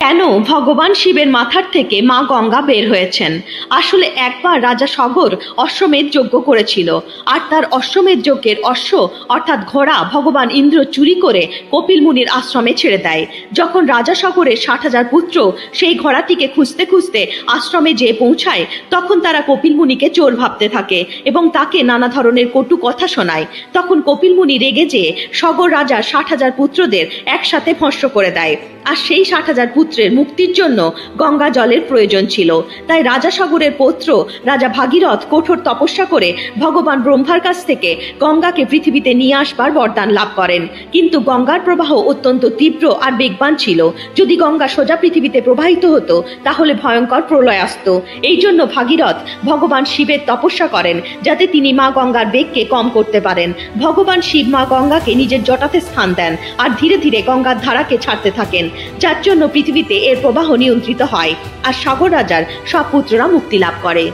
কেন ভগবান শিবের মাথার থেকে মা গঙ্গা বের হয়েছেন? আসলে একবার রাজা সগর অশ্বমেধ যজ্ঞ করেছিল, আর তার অশ্বমেধ যজ্ঞের অশ্ব অর্থাৎ ঘোড়া ভগবান ইন্দ্র চুরি করে কপিল মুনির আশ্রমে ছেড়ে দেয়। যখন রাজা সগরের 60,000 পুত্র সেই ঘোড়াটিকে খুঁজতে খুঁজতে আশ্রমে যেয়ে পৌঁছায়, তখন তারা কপিল মুনিকে চোর ভাবতে থাকে এবং তাকে নানা ধরনের কটু কথা শোনায়। তখন কপিল মুনি রেগে যেয়ে সগর রাজার 60,000 পুত্রদের একসাথে ভস্ম করে দেয়। আর সেই 60,000 পুত্রের মুক্তির জন্য গঙ্গা জলের প্রয়োজন ছিল। তাই রাজা সগরের পৌত্র রাজা ভাগীরথ কঠোর তপস্যা করে ভগবান ব্রহ্মার কাছ থেকে গঙ্গাকে পৃথিবীতে নিয়ে আসবার বরদান লাভ করেন। কিন্তু গঙ্গার প্রবাহ অত্যন্ত তীব্র আর বেগবান ছিল। যদি গঙ্গা সোজা পৃথিবীতে প্রবাহিত হতো তাহলে ভয়ঙ্কর প্রলয় আসতো। এই জন্য ভাগীরথ ভগবান শিবের তপস্যা করেন যাতে তিনি মা গঙ্গার বেগকে কম করতে পারেন। ভগবান শিব মা গঙ্গাকে নিজের জটাতে স্থান দেন আর ধীরে ধীরে গঙ্গার ধারাকে ছাড়তে থাকেন, যার জন্য পৃথিবীতে এর প্রবাহ নিয়ন্ত্রিত হয় আর সাগর রাজার সব পুত্ররা মুক্তি লাভ করে।